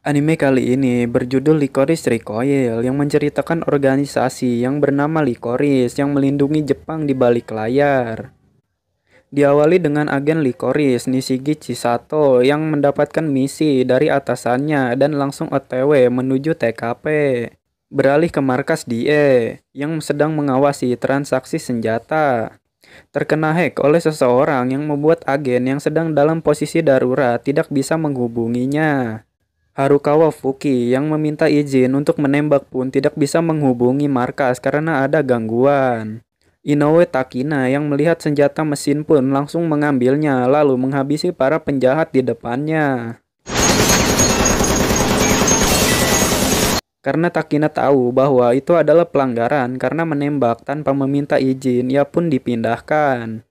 Anime kali ini berjudul Licorice Recoil yang menceritakan organisasi yang bernama Licorice yang melindungi Jepang di balik layar. Diawali dengan agen Licorice, Nishigi Chisato, yang mendapatkan misi dari atasannya dan langsung OTW menuju TKP. Beralih ke markas DE yang sedang mengawasi transaksi senjata. Terkena hack oleh seseorang yang membuat agen yang sedang dalam posisi darurat tidak bisa menghubunginya. Harukawa Fuki yang meminta izin untuk menembak pun tidak bisa menghubungi markas karena ada gangguan. Inoue Takina yang melihat senjata mesin pun langsung mengambilnya lalu menghabisi para penjahat di depannya. Karena Takina tahu bahwa itu adalah pelanggaran karena menembak tanpa meminta izin, ia pun dipindahkan.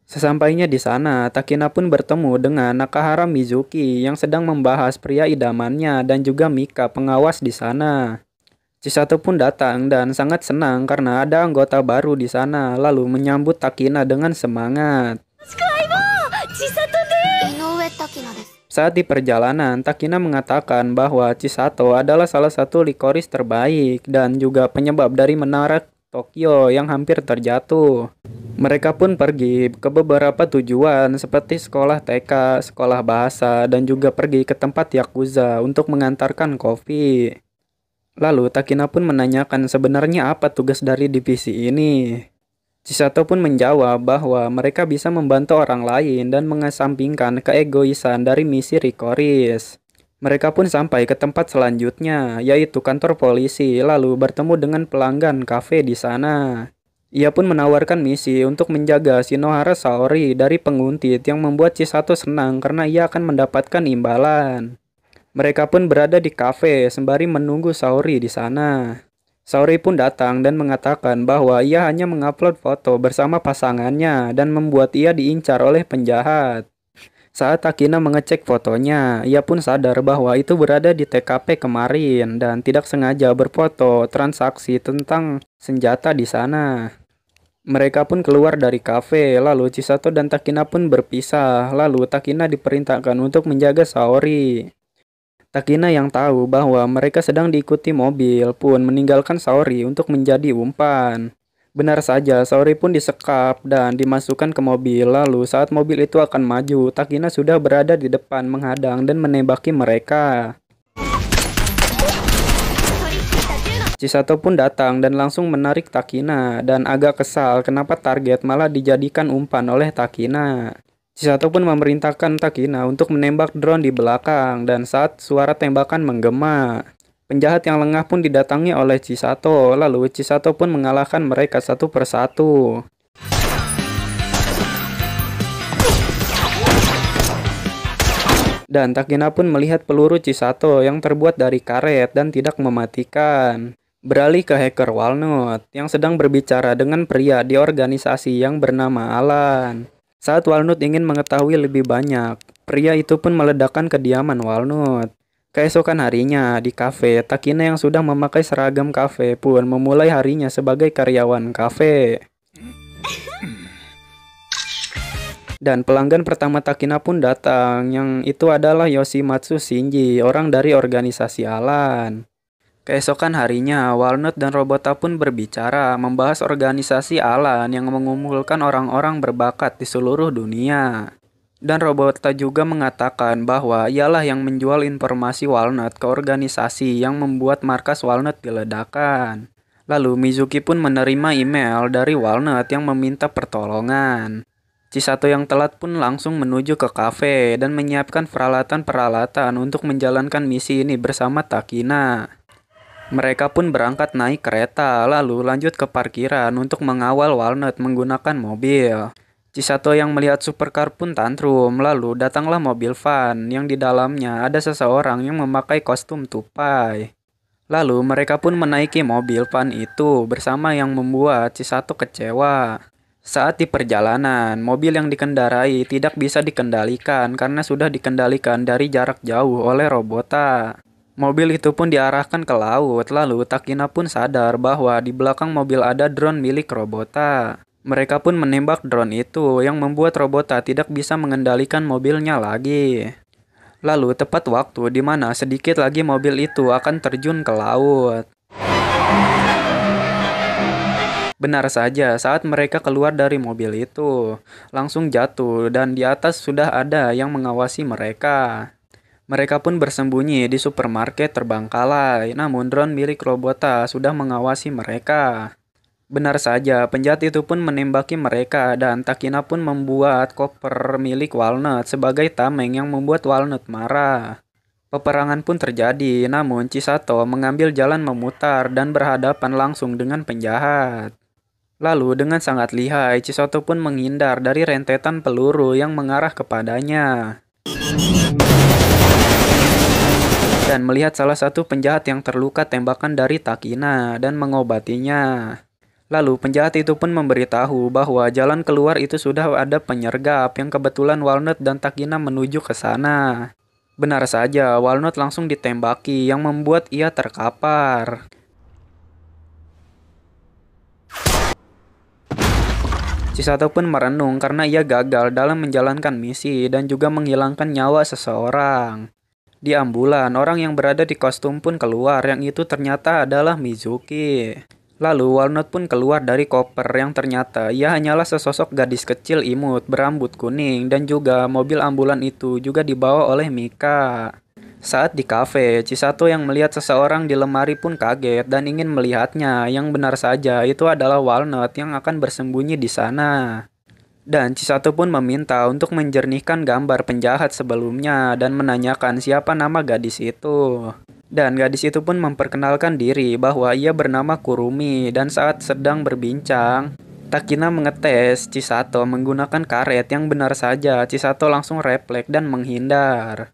Sesampainya di sana, Takina pun bertemu dengan Nakahara Mizuki yang sedang membahas pria idamannya dan juga Mika pengawas di sana. Chisato pun datang dan sangat senang karena ada anggota baru di sana, lalu menyambut Takina dengan semangat. Saat di perjalanan, Takina mengatakan bahwa Chisato adalah salah satu Licorice terbaik dan juga penyebab dari menara Tokyo yang hampir terjatuh. Mereka pun pergi ke beberapa tujuan seperti sekolah TK, sekolah bahasa, dan juga pergi ke tempat Yakuza untuk mengantarkan kopi. Lalu Takina pun menanyakan sebenarnya apa tugas dari divisi ini. Chisato pun menjawab bahwa mereka bisa membantu orang lain dan mengesampingkan keegoisan dari misi Licorice. Mereka pun sampai ke tempat selanjutnya, yaitu kantor polisi, lalu bertemu dengan pelanggan kafe di sana. Ia pun menawarkan misi untuk menjaga Shinohara Saori dari penguntit yang membuat Chisato senang karena ia akan mendapatkan imbalan. Mereka pun berada di kafe sembari menunggu Saori di sana. Saori pun datang dan mengatakan bahwa ia hanya mengupload foto bersama pasangannya dan membuat ia diincar oleh penjahat. Saat Takina mengecek fotonya, ia pun sadar bahwa itu berada di TKP kemarin dan tidak sengaja berfoto transaksi tentang senjata di sana. Mereka pun keluar dari kafe, lalu Chisato dan Takina pun berpisah, lalu Takina diperintahkan untuk menjaga Saori. Takina yang tahu bahwa mereka sedang diikuti mobil pun meninggalkan Saori untuk menjadi umpan. Benar saja, Saori pun disekap dan dimasukkan ke mobil. Lalu saat mobil itu akan maju, Takina sudah berada di depan menghadang dan menembaki mereka. Chisato pun datang dan langsung menarik Takina dan agak kesal kenapa target malah dijadikan umpan oleh Takina. Chisato pun memerintahkan Takina untuk menembak drone di belakang dan saat suara tembakan menggema, penjahat yang lengah pun didatangi oleh Chisato, lalu Chisato pun mengalahkan mereka satu persatu. Dan Takina pun melihat peluru Chisato yang terbuat dari karet dan tidak mematikan. Beralih ke hacker Walnut yang sedang berbicara dengan pria di organisasi yang bernama Alan. Saat Walnut ingin mengetahui lebih banyak, pria itu pun meledakkan kediaman Walnut. Keesokan harinya, di kafe, Takina yang sudah memakai seragam kafe pun memulai harinya sebagai karyawan kafe. Dan pelanggan pertama Takina pun datang, yang itu adalah Yoshimatsu Shinji, orang dari organisasi Alan. Keesokan harinya, Walnut dan Robota pun berbicara membahas organisasi Alan yang mengumpulkan orang-orang berbakat di seluruh dunia. Dan Robota juga mengatakan bahwa ialah yang menjual informasi Walnut ke organisasi yang membuat markas Walnut diledakkan. Lalu Mizuki pun menerima email dari Walnut yang meminta pertolongan. Chisato yang telat pun langsung menuju ke kafe dan menyiapkan peralatan-peralatan untuk menjalankan misi ini bersama Takina. Mereka pun berangkat naik kereta, lalu lanjut ke parkiran untuk mengawal Walnut menggunakan mobil. Chisato yang melihat supercar pun tantrum, lalu datanglah mobil van yang di dalamnya ada seseorang yang memakai kostum tupai. Lalu mereka pun menaiki mobil van itu bersama yang membuat Chisato kecewa. Saat di perjalanan, mobil yang dikendarai tidak bisa dikendalikan karena sudah dikendalikan dari jarak jauh oleh Robota. Mobil itu pun diarahkan ke laut, lalu Takina pun sadar bahwa di belakang mobil ada drone milik Robota. Mereka pun menembak drone itu yang membuat Robota tidak bisa mengendalikan mobilnya lagi. Lalu tepat waktu di mana sedikit lagi mobil itu akan terjun ke laut. Benar saja, saat mereka keluar dari mobil itu, langsung jatuh dan di atas sudah ada yang mengawasi mereka. Mereka pun bersembunyi di supermarket terbengkalai, namun drone milik Robota sudah mengawasi mereka. Benar saja, penjahat itu pun menembaki mereka dan Takina pun membuat koper milik Walnut sebagai tameng yang membuat Walnut marah. Peperangan pun terjadi, namun Chisato mengambil jalan memutar dan berhadapan langsung dengan penjahat. Lalu dengan sangat lihai, Chisato pun menghindar dari rentetan peluru yang mengarah kepadanya. Dan melihat salah satu penjahat yang terluka tembakan dari Takina dan mengobatinya. Lalu penjahat itu pun memberitahu bahwa jalan keluar itu sudah ada penyergap yang kebetulan Walnut dan Takina menuju ke sana. Benar saja, Walnut langsung ditembaki yang membuat ia terkapar. Chisato pun merenung karena ia gagal dalam menjalankan misi dan juga menghilangkan nyawa seseorang. Di ambulan, orang yang berada di kostum pun keluar yang itu ternyata adalah Mizuki. Lalu Walnut pun keluar dari koper yang ternyata ia hanyalah sesosok gadis kecil imut berambut kuning dan juga mobil ambulan itu juga dibawa oleh Mika. Saat di kafe, Chisato yang melihat seseorang di lemari pun kaget dan ingin melihatnya yang benar saja itu adalah Walnut yang akan bersembunyi di sana. Dan Chisato pun meminta untuk menjernihkan gambar penjahat sebelumnya dan menanyakan siapa nama gadis itu. Dan gadis itu pun memperkenalkan diri bahwa ia bernama Kurumi dan saat sedang berbincang, Takina mengetes Chisato menggunakan karet yang benar saja Chisato langsung refleks dan menghindar.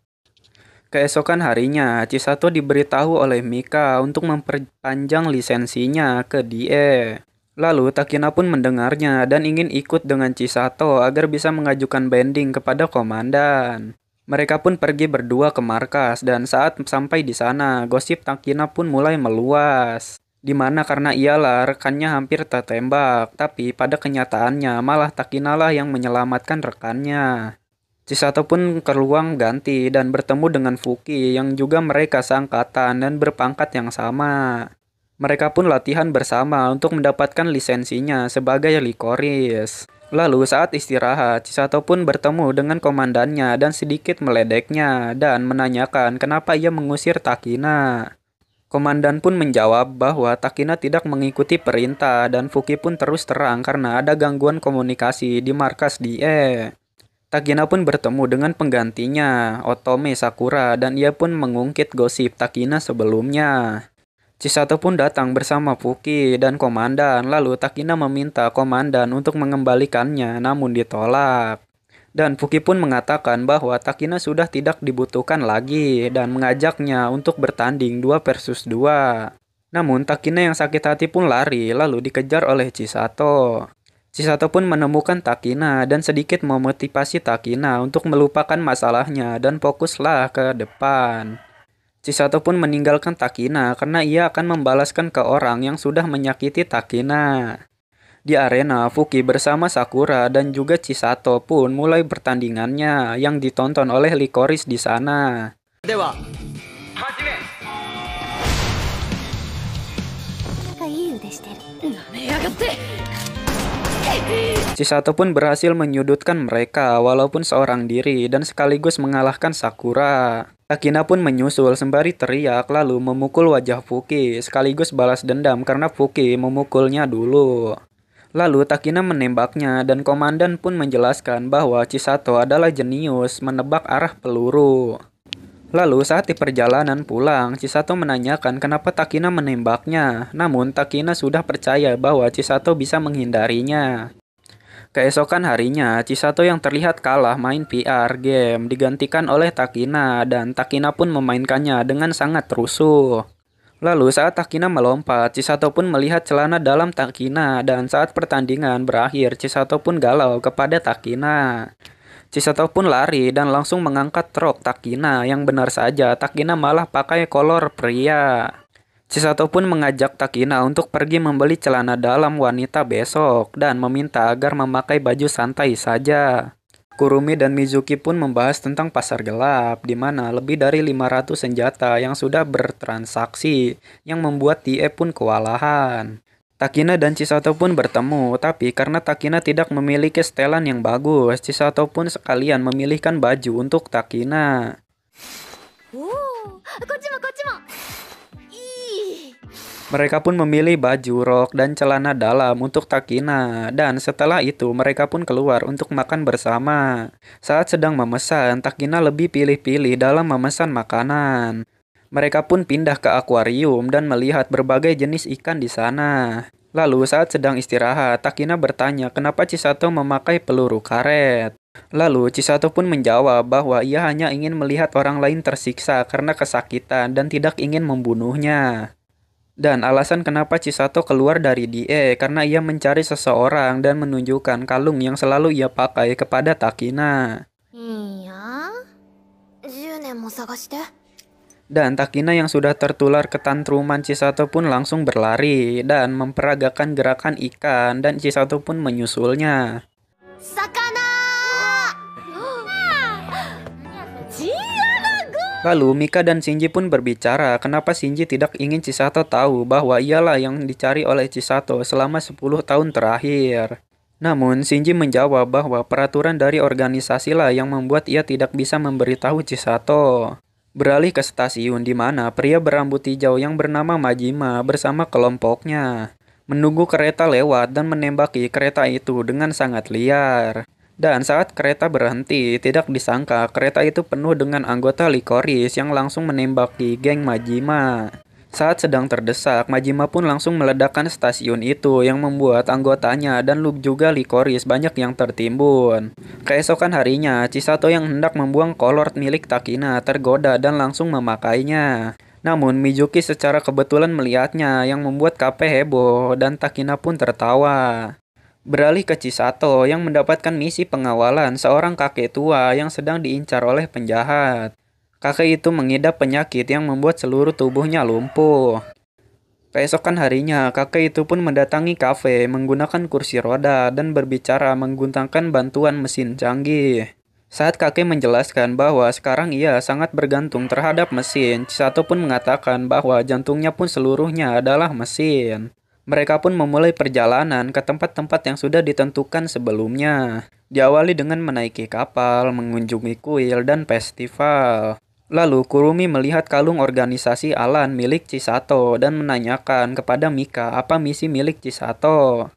Keesokan harinya, Chisato diberitahu oleh Mika untuk memperpanjang lisensinya ke DE. Lalu Takina pun mendengarnya dan ingin ikut dengan Chisato agar bisa mengajukan banding kepada komandan. Mereka pun pergi berdua ke markas dan saat sampai di sana, gosip Takina pun mulai meluas. Di mana karena ialah rekannya hampir tertembak, tapi pada kenyataannya malah Takina lah yang menyelamatkan rekannya. Chisato pun ke ruang ganti dan bertemu dengan Fuki yang juga mereka seangkatan dan berpangkat yang sama. Mereka pun latihan bersama untuk mendapatkan lisensinya sebagai Licorice. Lalu saat istirahat, Chisato pun bertemu dengan komandannya dan sedikit meledeknya dan menanyakan kenapa ia mengusir Takina. Komandan pun menjawab bahwa Takina tidak mengikuti perintah dan Fuki pun terus terang karena ada gangguan komunikasi di markas DE. Takina pun bertemu dengan penggantinya, Otome Sakura, dan ia pun mengungkit gosip Takina sebelumnya. Chisato pun datang bersama Fuki dan komandan, lalu Takina meminta komandan untuk mengembalikannya namun ditolak. Dan Fuki pun mengatakan bahwa Takina sudah tidak dibutuhkan lagi dan mengajaknya untuk bertanding 2 versus 2. Namun Takina yang sakit hati pun lari lalu dikejar oleh Chisato. Chisato pun menemukan Takina dan sedikit memotivasi Takina untuk melupakan masalahnya dan fokuslah ke depan. Chisato pun meninggalkan Takina karena ia akan membalaskan ke orang yang sudah menyakiti Takina. Di arena, Fuki bersama Sakura dan juga Chisato pun mulai pertandingannya yang ditonton oleh Licorice di sana. Dewa, hajime. Chisato pun berhasil menyudutkan mereka walaupun seorang diri dan sekaligus mengalahkan Sakura. Takina pun menyusul sembari teriak lalu memukul wajah Fuki sekaligus balas dendam karena Fuki memukulnya dulu. Lalu Takina menembaknya dan komandan pun menjelaskan bahwa Chisato adalah jenius menebak arah peluru. Lalu saat di perjalanan pulang, Chisato menanyakan kenapa Takina menembaknya, namun Takina sudah percaya bahwa Chisato bisa menghindarinya. Keesokan harinya, Chisato yang terlihat kalah main VR game digantikan oleh Takina dan Takina pun memainkannya dengan sangat rusuh. Lalu saat Takina melompat, Chisato pun melihat celana dalam Takina dan saat pertandingan berakhir, Chisato pun galau kepada Takina. Chisato pun lari dan langsung mengangkat rok Takina yang benar saja Takina malah pakai kolor pria. Chisato pun mengajak Takina untuk pergi membeli celana dalam wanita besok dan meminta agar memakai baju santai saja. Kurumi dan Mizuki pun membahas tentang pasar gelap, di mana lebih dari 500 senjata yang sudah bertransaksi, yang membuat Tie pun kewalahan. Takina dan Chisato pun bertemu, tapi karena Takina tidak memiliki setelan yang bagus, Chisato pun sekalian memilihkan baju untuk Takina. Mereka pun memilih baju, rok, dan celana dalam untuk Takina, dan setelah itu mereka pun keluar untuk makan bersama. Saat sedang memesan, Takina lebih pilih-pilih dalam memesan makanan. Mereka pun pindah ke akuarium dan melihat berbagai jenis ikan di sana. Lalu saat sedang istirahat, Takina bertanya kenapa Chisato memakai peluru karet. Lalu Chisato pun menjawab bahwa ia hanya ingin melihat orang lain tersiksa karena kesakitan dan tidak ingin membunuhnya. Dan alasan kenapa Chisato keluar dari Die karena ia mencari seseorang dan menunjukkan kalung yang selalu ia pakai kepada Takina. Dan Takina yang sudah tertular ketantruman Chisato pun langsung berlari dan memperagakan gerakan ikan dan Chisato pun menyusulnya. Lalu Mika dan Shinji pun berbicara kenapa Shinji tidak ingin Chisato tahu bahwa ialah yang dicari oleh Chisato selama 10 tahun terakhir. Namun Shinji menjawab bahwa peraturan dari organisasi lah yang membuat ia tidak bisa memberitahu Chisato. Beralih ke stasiun di mana pria berambut hijau yang bernama Majima bersama kelompoknya menunggu kereta lewat dan menembaki kereta itu dengan sangat liar. Dan saat kereta berhenti, tidak disangka kereta itu penuh dengan anggota Licorice yang langsung menembaki geng Majima. Saat sedang terdesak, Majima pun langsung meledakkan stasiun itu yang membuat anggotanya dan juga Licorice banyak yang tertimbun. Keesokan harinya, Chisato yang hendak membuang kolor milik Takina tergoda dan langsung memakainya. Namun Mizuki secara kebetulan melihatnya yang membuat Kape heboh dan Takina pun tertawa. Beralih ke Chisato yang mendapatkan misi pengawalan seorang kakek tua yang sedang diincar oleh penjahat. Kakek itu mengidap penyakit yang membuat seluruh tubuhnya lumpuh. Keesokan harinya, kakek itu pun mendatangi kafe menggunakan kursi roda dan berbicara menggunakan bantuan mesin canggih. Saat kakek menjelaskan bahwa sekarang ia sangat bergantung terhadap mesin, Chisato pun mengatakan bahwa jantungnya pun seluruhnya adalah mesin. Mereka pun memulai perjalanan ke tempat-tempat yang sudah ditentukan sebelumnya. Diawali dengan menaiki kapal, mengunjungi kuil, dan festival. Lalu Kurumi melihat kalung organisasi Alan milik Chisato dan menanyakan kepada Mika apa misi milik Chisato.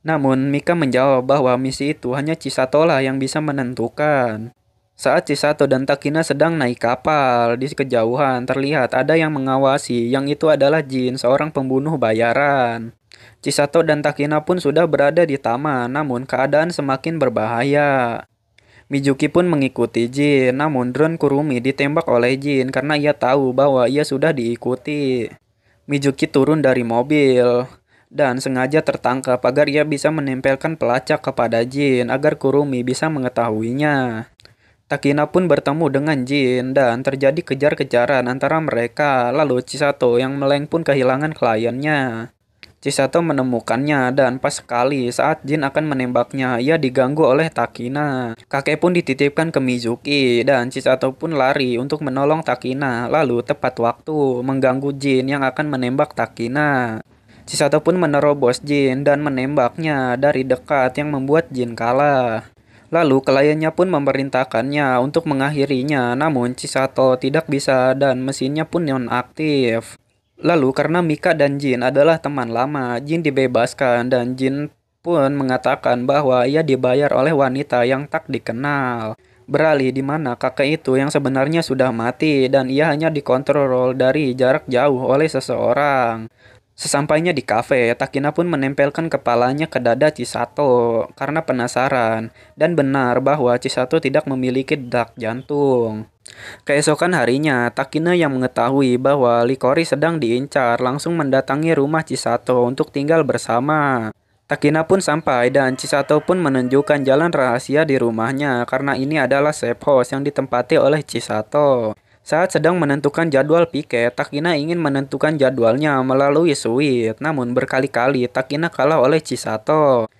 Namun Mika menjawab bahwa misi itu hanya Chisato lah yang bisa menentukan. Saat Chisato dan Takina sedang naik kapal, di kejauhan terlihat ada yang mengawasi, yang itu adalah Jin, seorang pembunuh bayaran. Chisato dan Takina pun sudah berada di taman, namun keadaan semakin berbahaya. Mizuki pun mengikuti Jin, namun drone Kurumi ditembak oleh Jin karena ia tahu bahwa ia sudah diikuti. Mizuki turun dari mobil dan sengaja tertangkap agar ia bisa menempelkan pelacak kepada Jin agar Kurumi bisa mengetahuinya. Takina pun bertemu dengan Jin dan terjadi kejar-kejaran antara mereka, lalu Chisato yang meleng pun kehilangan kliennya. Chisato menemukannya dan pas sekali saat Jin akan menembaknya, ia diganggu oleh Takina. Kakek pun dititipkan ke Mizuki dan Chisato pun lari untuk menolong Takina, lalu tepat waktu mengganggu Jin yang akan menembak Takina. Chisato pun menerobos Jin dan menembaknya dari dekat yang membuat Jin kalah. Lalu kliennya pun memerintahkannya untuk mengakhirinya, namun Chisato tidak bisa dan mesinnya pun nonaktif. Lalu karena Mika dan Jin adalah teman lama, Jin dibebaskan dan Jin pun mengatakan bahwa ia dibayar oleh wanita yang tak dikenal. Beralih di mana kakek itu yang sebenarnya sudah mati dan ia hanya dikontrol dari jarak jauh oleh seseorang. Sesampainya di kafe, Takina pun menempelkan kepalanya ke dada Chisato karena penasaran dan benar bahwa Chisato tidak memiliki detak jantung. Keesokan harinya, Takina yang mengetahui bahwa Licorice sedang diincar langsung mendatangi rumah Chisato untuk tinggal bersama. Takina pun sampai dan Chisato pun menunjukkan jalan rahasia di rumahnya karena ini adalah safe house yang ditempati oleh Chisato. Saat sedang menentukan jadwal piket, Takina ingin menentukan jadwalnya melalui suite, namun berkali-kali Takina kalah oleh Chisato.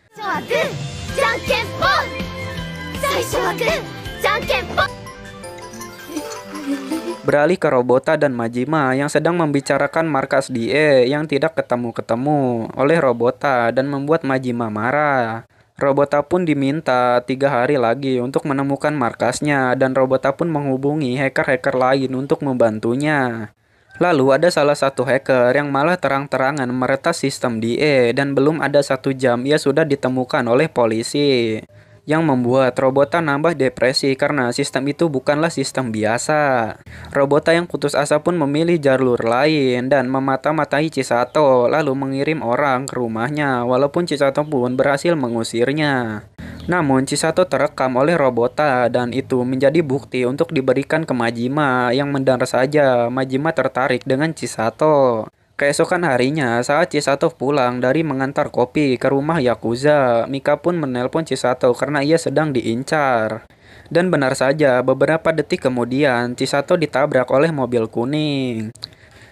Beralih ke Robota dan Majima yang sedang membicarakan markas DE yang tidak ketemu-ketemu oleh Robota dan membuat Majima marah. Robota pun diminta 3 hari lagi untuk menemukan markasnya dan Robota pun menghubungi hacker-hacker lain untuk membantunya. Lalu ada salah satu hacker yang malah terang-terangan meretas sistem DE dan belum ada 1 jam ia sudah ditemukan oleh polisi. Yang membuat Robota nambah depresi karena sistem itu bukanlah sistem biasa. Robota yang putus asa pun memilih jalur lain dan memata-matai Chisato lalu mengirim orang ke rumahnya walaupun Chisato pun berhasil mengusirnya. Namun Chisato terekam oleh Robota dan itu menjadi bukti untuk diberikan ke Majima yang mendengar saja Majima tertarik dengan Chisato. Keesokan harinya, saat Chisato pulang dari mengantar kopi ke rumah Yakuza, Mika pun menelpon Chisato karena ia sedang diincar. Dan benar saja, beberapa detik kemudian, Chisato ditabrak oleh mobil kuning.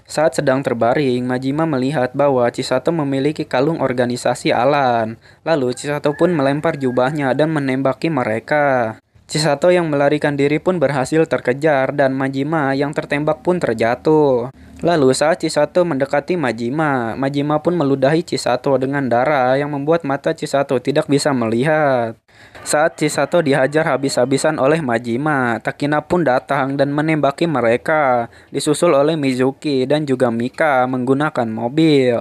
Saat sedang terbaring, Majima melihat bahwa Chisato memiliki kalung organisasi Alan. Lalu Chisato pun melempar jubahnya dan menembaki mereka. Chisato yang melarikan diri pun berhasil terkejar dan Majima yang tertembak pun terjatuh. Lalu saat Chisato mendekati Majima, Majima pun meludahi Chisato dengan darah yang membuat mata Chisato tidak bisa melihat. Saat Chisato dihajar habis-habisan oleh Majima, Takina pun datang dan menembaki mereka, disusul oleh Mizuki dan juga Mika menggunakan mobil.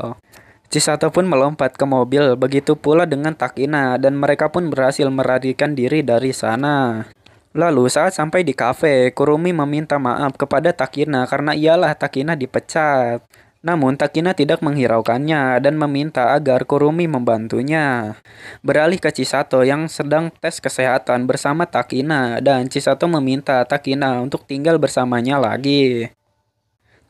Chisato pun melompat ke mobil, begitu pula dengan Takina dan mereka pun berhasil melarikan diri dari sana. Lalu saat sampai di kafe, Kurumi meminta maaf kepada Takina karena ialah Takina dipecat. Namun Takina tidak menghiraukannya dan meminta agar Kurumi membantunya. Beralih ke Chisato yang sedang tes kesehatan bersama Takina dan Chisato meminta Takina untuk tinggal bersamanya lagi.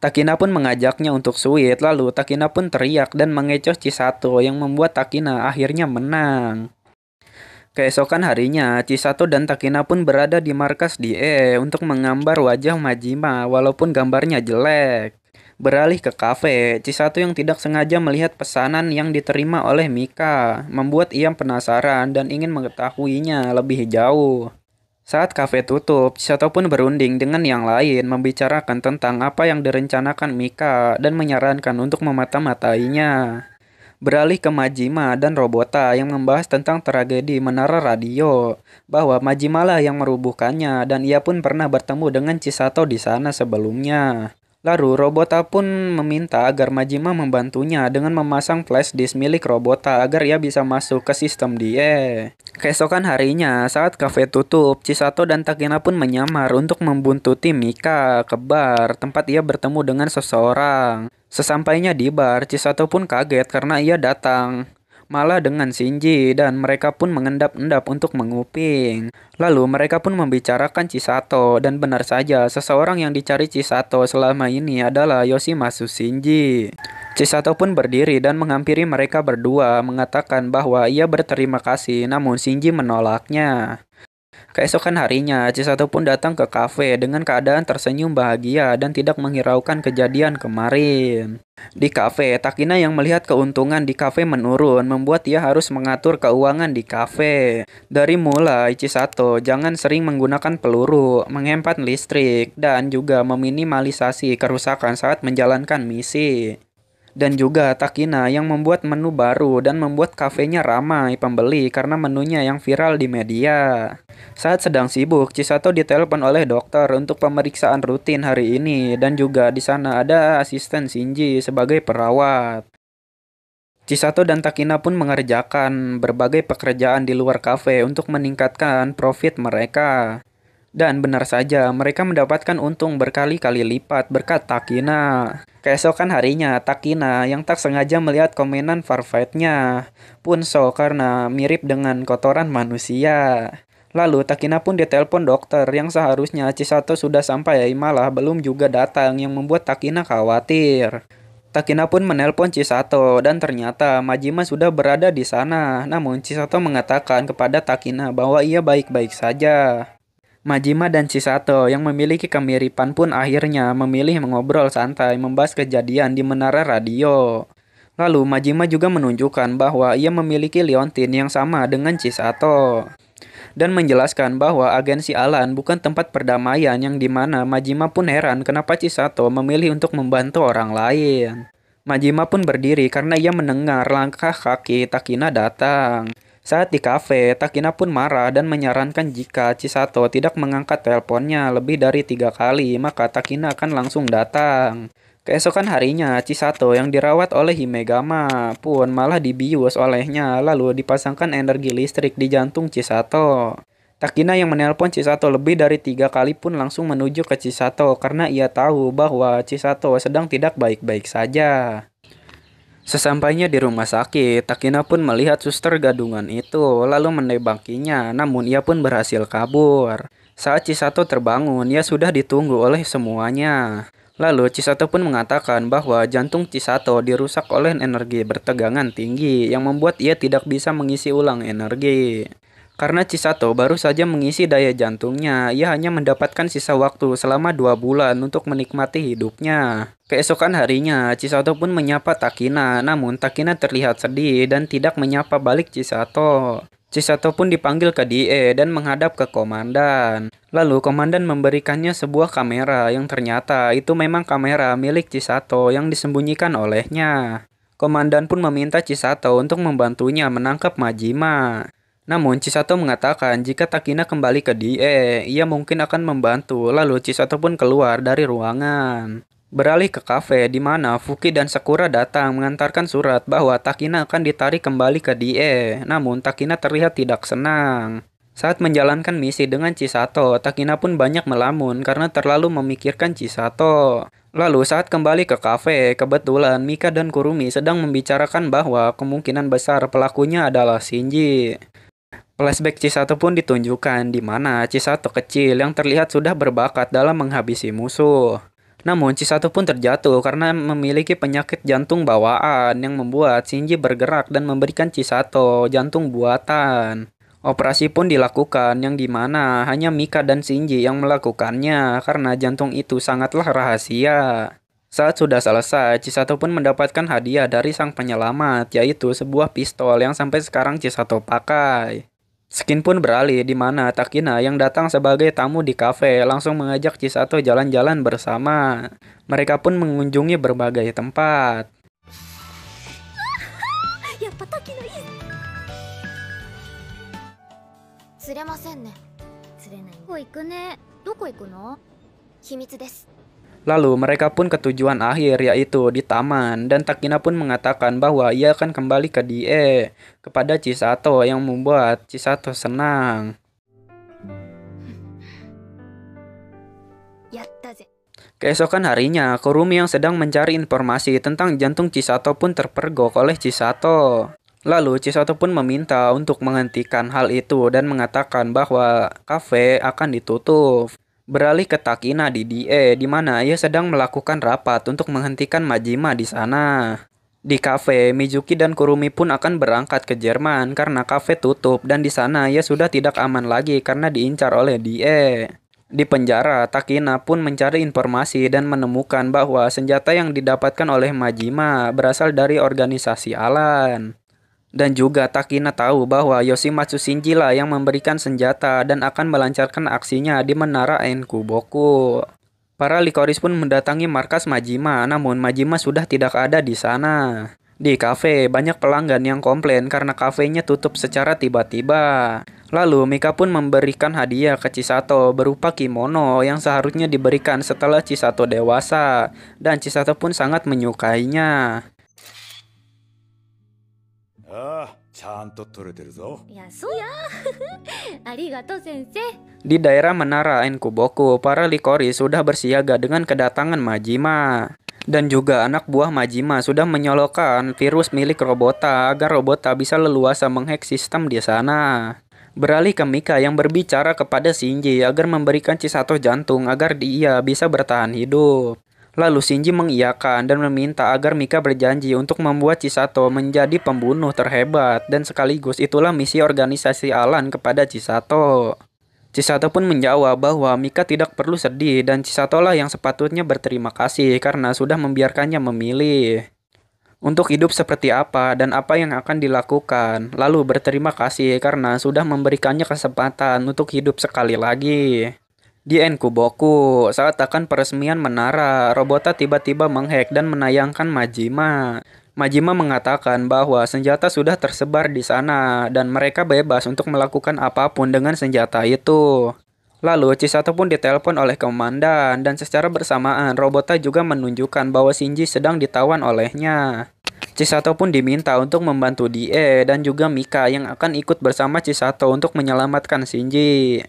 Takina pun mengajaknya untuk suite, lalu Takina pun teriak dan mengecoh Chisato yang membuat Takina akhirnya menang. Keesokan harinya, Chisato dan Takina pun berada di markas DE untuk menggambar wajah Majima walaupun gambarnya jelek. Beralih ke kafe, Chisato yang tidak sengaja melihat pesanan yang diterima oleh Mika, membuat ia penasaran dan ingin mengetahuinya lebih jauh. Saat kafe tutup, Chisato pun berunding dengan yang lain membicarakan tentang apa yang direncanakan Mika dan menyarankan untuk memata-matainya. Beralih ke Majima dan Robota yang membahas tentang tragedi menara radio, bahwa Majima lah yang merubuhkannya dan ia pun pernah bertemu dengan Chisato di sana sebelumnya. Lalu Robota pun meminta agar Majima membantunya dengan memasang flash disk milik Robota agar ia bisa masuk ke sistem dia. Keesokan harinya, saat kafe tutup, Chisato dan Takina pun menyamar untuk membuntuti Mika ke bar tempat ia bertemu dengan seseorang. Sesampainya di bar, Chisato pun kaget karena ia datang malah dengan Shinji dan mereka pun mengendap-endap untuk menguping. Lalu mereka pun membicarakan Chisato dan benar saja seseorang yang dicari Chisato selama ini adalah Yoshimatsu Shinji. Chisato pun berdiri dan menghampiri mereka berdua mengatakan bahwa ia berterima kasih namun Shinji menolaknya. Keesokan harinya, Chisato pun datang ke kafe dengan keadaan tersenyum bahagia dan tidak menghiraukan kejadian kemarin. Di kafe, Takina yang melihat keuntungan di kafe menurun membuat ia harus mengatur keuangan di kafe. Dari mulai Chisato jangan sering menggunakan peluru, menghemat listrik, dan juga meminimalisasi kerusakan saat menjalankan misi. Dan juga Takina yang membuat menu baru dan membuat kafenya ramai pembeli karena menunya yang viral di media. Saat sedang sibuk, Chisato ditelepon oleh dokter untuk pemeriksaan rutin hari ini dan juga di sana ada asisten Shinji sebagai perawat. Chisato dan Takina pun mengerjakan berbagai pekerjaan di luar kafe untuk meningkatkan profit mereka. Dan benar saja, mereka mendapatkan untung berkali-kali lipat berkat Takina. Keesokan harinya, Takina yang tak sengaja melihat komenan Farfightnya pun shock karena mirip dengan kotoran manusia. Lalu Takina pun ditelepon dokter yang seharusnya Chisato sudah sampai malah belum juga datang yang membuat Takina khawatir. Takina pun menelpon Chisato dan ternyata Majima sudah berada di sana. Namun Chisato mengatakan kepada Takina bahwa ia baik-baik saja. Majima dan Chisato yang memiliki kemiripan pun akhirnya memilih mengobrol santai membahas kejadian di menara radio. Lalu Majima juga menunjukkan bahwa ia memiliki liontin yang sama dengan Chisato dan menjelaskan bahwa agensi Alan bukan tempat perdamaian, yang dimana Majima pun heran kenapa Chisato memilih untuk membantu orang lain. Majima pun berdiri karena ia mendengar langkah kaki Takina datang. Saat di kafe, Takina pun marah dan menyarankan jika Chisato tidak mengangkat teleponnya lebih dari 3 kali, maka Takina akan langsung datang. Keesokan harinya, Chisato yang dirawat oleh Himegama pun malah dibius olehnya, lalu dipasangkan energi listrik di jantung Chisato. Takina yang menelpon Chisato lebih dari 3 kali pun langsung menuju ke Chisato karena ia tahu bahwa Chisato sedang tidak baik-baik saja. Sesampainya di rumah sakit, Takina pun melihat suster gadungan itu, lalu menembakinya, namun ia pun berhasil kabur. Saat Chisato terbangun, ia sudah ditunggu oleh semuanya. Lalu Chisato pun mengatakan bahwa jantung Chisato dirusak oleh energi bertegangan tinggi yang membuat ia tidak bisa mengisi ulang energi. Karena Chisato baru saja mengisi daya jantungnya, ia hanya mendapatkan sisa waktu selama 2 bulan untuk menikmati hidupnya. Keesokan harinya, Chisato pun menyapa Takina, namun Takina terlihat sedih dan tidak menyapa balik Chisato. Chisato pun dipanggil ke DE dan menghadap ke komandan. Lalu komandan memberikannya sebuah kamera yang ternyata itu memang kamera milik Chisato yang disembunyikan olehnya. Komandan pun meminta Chisato untuk membantunya menangkap Majima. Namun Chisato mengatakan jika Takina kembali ke DE, ia mungkin akan membantu. Lalu Chisato pun keluar dari ruangan. Beralih ke kafe di mana Fuki dan Sakura datang mengantarkan surat bahwa Takina akan ditarik kembali ke DE. Namun Takina terlihat tidak senang. Saat menjalankan misi dengan Chisato, Takina pun banyak melamun karena terlalu memikirkan Chisato. Lalu saat kembali ke kafe, kebetulan Mika dan Kurumi sedang membicarakan bahwa kemungkinan besar pelakunya adalah Shinji. Flashback Chisato pun ditunjukkan di mana Chisato kecil yang terlihat sudah berbakat dalam menghabisi musuh. Namun Chisato pun terjatuh karena memiliki penyakit jantung bawaan yang membuat Shinji bergerak dan memberikan Chisato jantung buatan. Operasi pun dilakukan yang dimana hanya Mika dan Shinji yang melakukannya karena jantung itu sangatlah rahasia. Saat sudah selesai, Chisato pun mendapatkan hadiah dari sang penyelamat, yaitu sebuah pistol yang sampai sekarang Chisato pakai. Skin pun beralih di mana Takina yang datang sebagai tamu di kafe langsung mengajak Chisato jalan-jalan bersama. Mereka pun mengunjungi berbagai tempat. やっぱタキのいい釣れませんね。釣れない。どこ行くね。どこ行くの？秘密です。Lalu mereka pun ke tujuan akhir, yaitu di taman, dan Takina pun mengatakan bahwa ia akan kembali ke DE kepada Chisato yang membuat Chisato senang. Keesokan harinya, Kurumi yang sedang mencari informasi tentang jantung Chisato pun terpergok oleh Chisato. Lalu Chisato pun meminta untuk menghentikan hal itu dan mengatakan bahwa kafe akan ditutup. Beralih ke Takina di DE, di mana ia sedang melakukan rapat untuk menghentikan Majima di sana. Di kafe, Mizuki dan Kurumi pun akan berangkat ke Jerman karena kafe tutup dan di sana ia sudah tidak aman lagi karena diincar oleh DE. Di penjara, Takina pun mencari informasi dan menemukan bahwa senjata yang didapatkan oleh Majima berasal dari organisasi Alan. Dan juga Takina tahu bahwa Yoshimatsu Shinji lah yang memberikan senjata dan akan melancarkan aksinya di menara Enkuboku. Para Licorice pun mendatangi markas Majima, namun Majima sudah tidak ada di sana. Di kafe, banyak pelanggan yang komplain karena kafenya tutup secara tiba-tiba. Lalu Mika pun memberikan hadiah ke Chisato berupa kimono yang seharusnya diberikan setelah Chisato dewasa, dan Chisato pun sangat menyukainya. Di daerah menara Enkuboku, para Licorice sudah bersiaga dengan kedatangan Majima. Dan juga anak buah Majima sudah menyolokkan virus milik Robota agar Robota bisa leluasa menghack sistem di sana. Beralih ke Mika yang berbicara kepada Shinji agar memberikan Chisato jantung agar dia bisa bertahan hidup. Lalu Shinji mengiyakan dan meminta agar Mika berjanji untuk membuat Chisato menjadi pembunuh terhebat dan sekaligus itulah misi organisasi Alan kepada Chisato. Chisato pun menjawab bahwa Mika tidak perlu sedih dan Chisato lah yang sepatutnya berterima kasih karena sudah membiarkannya memilih untuk hidup seperti apa dan apa yang akan dilakukan. Lalu berterima kasih karena sudah memberikannya kesempatan untuk hidup sekali lagi. Di Enkuboku, saat akan peresmian menara, Robota tiba-tiba menghack dan menayangkan Majima. Majima mengatakan bahwa senjata sudah tersebar di sana dan mereka bebas untuk melakukan apapun dengan senjata itu. Lalu Chisato pun ditelepon oleh komandan dan secara bersamaan Robota juga menunjukkan bahwa Shinji sedang ditawan olehnya. Chisato pun diminta untuk membantu Die dan juga Mika yang akan ikut bersama Chisato untuk menyelamatkan Shinji.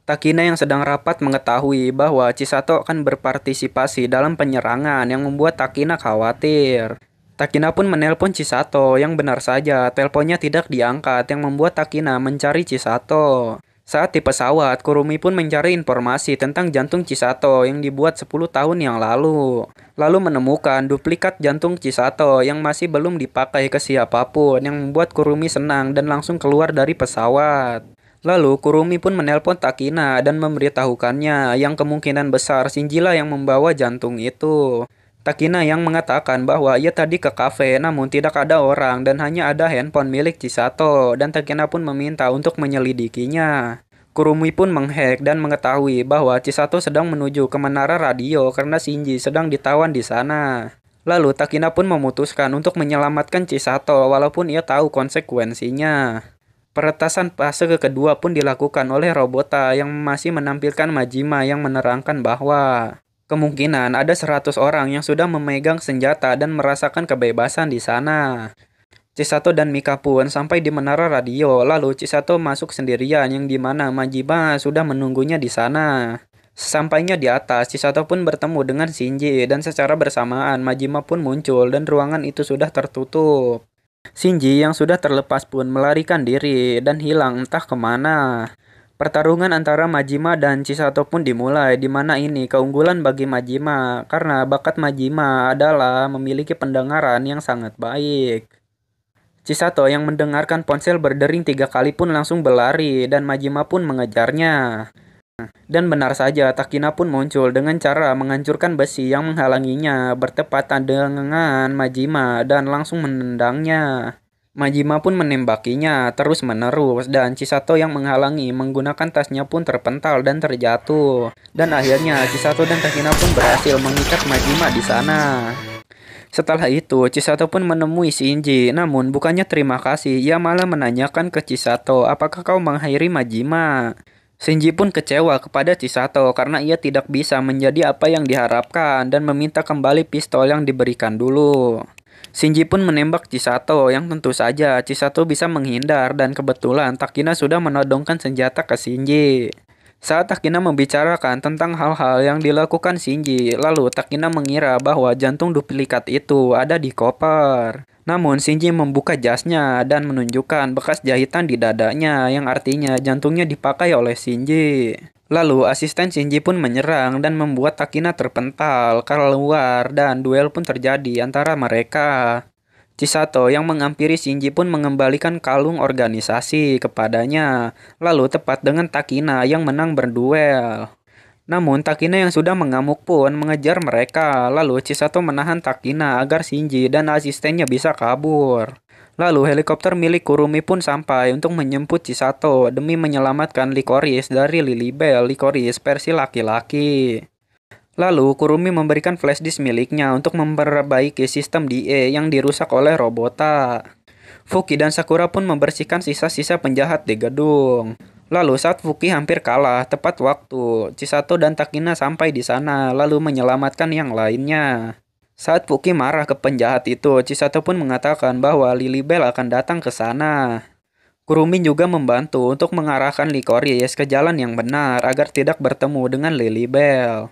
Takina yang sedang rapat mengetahui bahwa Chisato akan berpartisipasi dalam penyerangan yang membuat Takina khawatir. Takina pun menelpon Chisato yang benar saja teleponnya tidak diangkat yang membuat Takina mencari Chisato. Saat di pesawat, Kurumi pun mencari informasi tentang jantung Chisato yang dibuat 10 tahun yang lalu. Lalu menemukan duplikat jantung Chisato yang masih belum dipakai ke siapapun yang membuat Kurumi senang dan langsung keluar dari pesawat. Lalu Kurumi pun menelpon Takina dan memberitahukannya yang kemungkinan besar Shinji lah yang membawa jantung itu. Takina yang mengatakan bahwa ia tadi ke kafe namun tidak ada orang dan hanya ada handphone milik Chisato dan Takina pun meminta untuk menyelidikinya. Kurumi pun menghack dan mengetahui bahwa Chisato sedang menuju ke menara radio karena Shinji sedang ditawan di sana. Lalu Takina pun memutuskan untuk menyelamatkan Chisato walaupun ia tahu konsekuensinya. Peretasan fase kedua pun dilakukan oleh Robota yang masih menampilkan Majima yang menerangkan bahwa kemungkinan ada 100 orang yang sudah memegang senjata dan merasakan kebebasan di sana. Chisato dan Mika pun sampai di menara radio, lalu Chisato masuk sendirian yang dimana Majima sudah menunggunya di sana. Sesampainya di atas, Chisato pun bertemu dengan Shinji dan secara bersamaan Majima pun muncul dan ruangan itu sudah tertutup. Shinji yang sudah terlepas pun melarikan diri dan hilang entah kemana. Pertarungan antara Majima dan Chisato pun dimulai di mana ini keunggulan bagi Majima karena bakat Majima adalah memiliki pendengaran yang sangat baik. Chisato yang mendengarkan ponsel berdering 3 kali pun langsung berlari dan Majima pun mengejarnya. Dan benar saja Takina pun muncul dengan cara menghancurkan besi yang menghalanginya bertepatan dengan Majima dan langsung menendangnya. Majima pun menembakinya terus-menerus dan Chisato yang menghalangi menggunakan tasnya pun terpental dan terjatuh. Dan akhirnya Chisato dan Takina pun berhasil mengikat Majima di sana. Setelah itu, Chisato pun menemui Shinji, namun bukannya terima kasih, ia malah menanyakan ke Chisato, apakah kau mengakhiri Majima? Shinji pun kecewa kepada Chisato karena ia tidak bisa menjadi apa yang diharapkan dan meminta kembali pistol yang diberikan dulu. Shinji pun menembak Chisato yang tentu saja Chisato bisa menghindar dan kebetulan Takina sudah menodongkan senjata ke Shinji. Saat Takina membicarakan tentang hal-hal yang dilakukan Shinji, lalu Takina mengira bahwa jantung duplikat itu ada di koper. Namun Shinji membuka jasnya dan menunjukkan bekas jahitan di dadanya yang artinya jantungnya dipakai oleh Shinji. Lalu asisten Shinji pun menyerang dan membuat Takina terpental keluar dan duel pun terjadi antara mereka. Chisato yang menghampiri Shinji pun mengembalikan kalung organisasi kepadanya, lalu tepat dengan Takina yang menang berduel. Namun Takina yang sudah mengamuk pun mengejar mereka, lalu Chisato menahan Takina agar Shinji dan asistennya bisa kabur. Lalu helikopter milik Kurumi pun sampai untuk menjemput Chisato demi menyelamatkan Licorice dari Lilibel Licorice versi laki-laki. Lalu Kurumi memberikan flash disk miliknya untuk memperbaiki sistem DE yang dirusak oleh Robota. Fuki dan Sakura pun membersihkan sisa-sisa penjahat di gedung. Lalu saat Fuki hampir kalah tepat waktu, Chisato dan Takina sampai di sana lalu menyelamatkan yang lainnya. Saat Fuki marah ke penjahat itu, Chisato pun mengatakan bahwa Lilibel akan datang ke sana. Kurumi juga membantu untuk mengarahkan Licorice ke jalan yang benar agar tidak bertemu dengan Lilibel.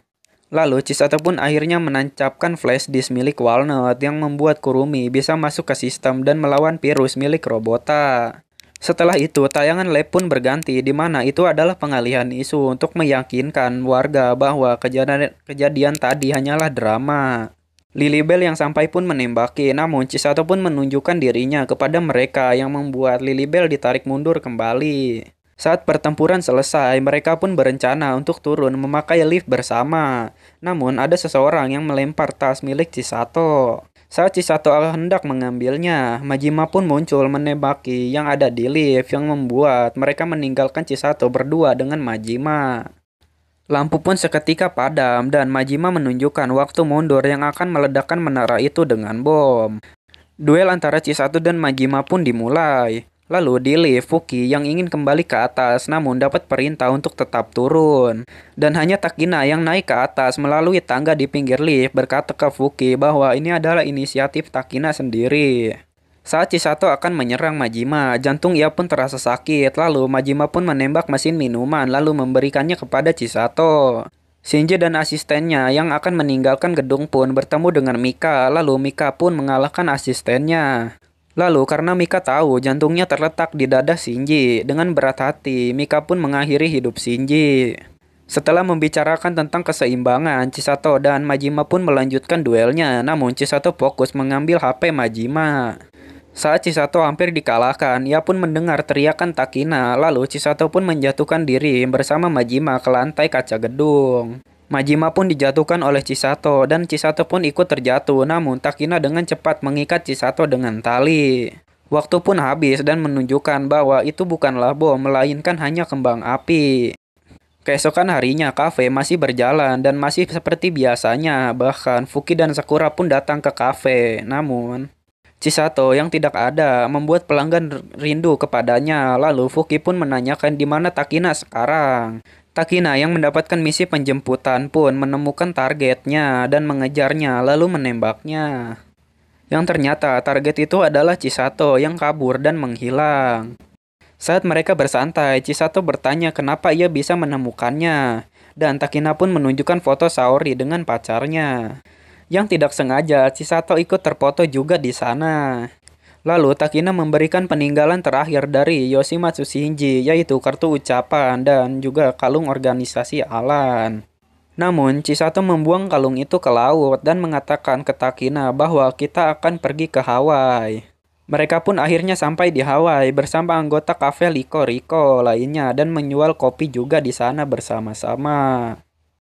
Lalu Chisato pun akhirnya menancapkan flash disk milik Walnut yang membuat Kurumi bisa masuk ke sistem dan melawan virus milik Robota. Setelah itu, tayangan lab pun berganti di mana itu adalah pengalihan isu untuk meyakinkan warga bahwa kejadian tadi hanyalah drama. Lilibel yang sampai pun menembaki, namun Chisato pun menunjukkan dirinya kepada mereka yang membuat Lilibel ditarik mundur kembali. Saat pertempuran selesai, mereka pun berencana untuk turun memakai lift bersama. Namun ada seseorang yang melempar tas milik Chisato. Saat Chisato hendak mengambilnya, Majima pun muncul menembaki yang ada di lift yang membuat mereka meninggalkan Chisato berdua dengan Majima. Lampu pun seketika padam dan Majima menunjukkan waktu mundur yang akan meledakkan menara itu dengan bom. Duel antara Chisato dan Majima pun dimulai. Lalu di lift, Fuki yang ingin kembali ke atas namun dapat perintah untuk tetap turun. Dan hanya Takina yang naik ke atas melalui tangga di pinggir lift berkata ke Fuki bahwa ini adalah inisiatif Takina sendiri. Saat Chisato akan menyerang Majima, jantung ia pun terasa sakit. Lalu Majima pun menembak mesin minuman lalu memberikannya kepada Chisato. Shinji dan asistennya yang akan meninggalkan gedung pun bertemu dengan Mika, lalu Mika pun mengalahkan asistennya. Lalu karena Mika tahu jantungnya terletak di dada Shinji, dengan berat hati Mika pun mengakhiri hidup Shinji. Setelah membicarakan tentang keseimbangan, Chisato dan Majima pun melanjutkan duelnya, namun Chisato fokus mengambil HP Majima. Saat Chisato hampir dikalahkan, ia pun mendengar teriakan Takina, lalu Chisato pun menjatuhkan diri bersama Majima ke lantai kaca gedung. Majima pun dijatuhkan oleh Chisato dan Chisato pun ikut terjatuh, namun Takina dengan cepat mengikat Chisato dengan tali. Waktu pun habis dan menunjukkan bahwa itu bukanlah bom, melainkan hanya kembang api. Keesokan harinya, kafe masih berjalan dan masih seperti biasanya, bahkan Fuki dan Sakura pun datang ke kafe. Namun, Chisato yang tidak ada membuat pelanggan rindu kepadanya, lalu Fuki pun menanyakan di mana Takina sekarang. Takina yang mendapatkan misi penjemputan pun menemukan targetnya dan mengejarnya lalu menembaknya. Yang ternyata target itu adalah Chisato yang kabur dan menghilang. Saat mereka bersantai, Chisato bertanya kenapa ia bisa menemukannya. Dan Takina pun menunjukkan foto Saori dengan pacarnya. Yang tidak sengaja, Chisato ikut terfoto juga di sana. Lalu Takina memberikan peninggalan terakhir dari Yoshimatsu Shinji, yaitu kartu ucapan dan juga kalung organisasi Alan. Namun, Chisato membuang kalung itu ke laut dan mengatakan ke Takina bahwa kita akan pergi ke Hawaii. Mereka pun akhirnya sampai di Hawaii bersama anggota kafe Liko Riko lainnya dan menjual kopi juga di sana bersama-sama.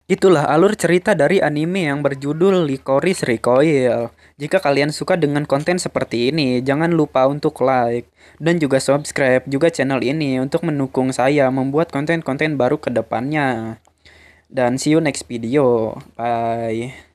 Itulah alur cerita dari anime yang berjudul Licorice Recoil. Jika kalian suka dengan konten seperti ini, jangan lupa untuk like dan juga subscribe juga channel ini untuk mendukung saya membuat konten-konten baru ke depannya. Dan see you next video. Bye.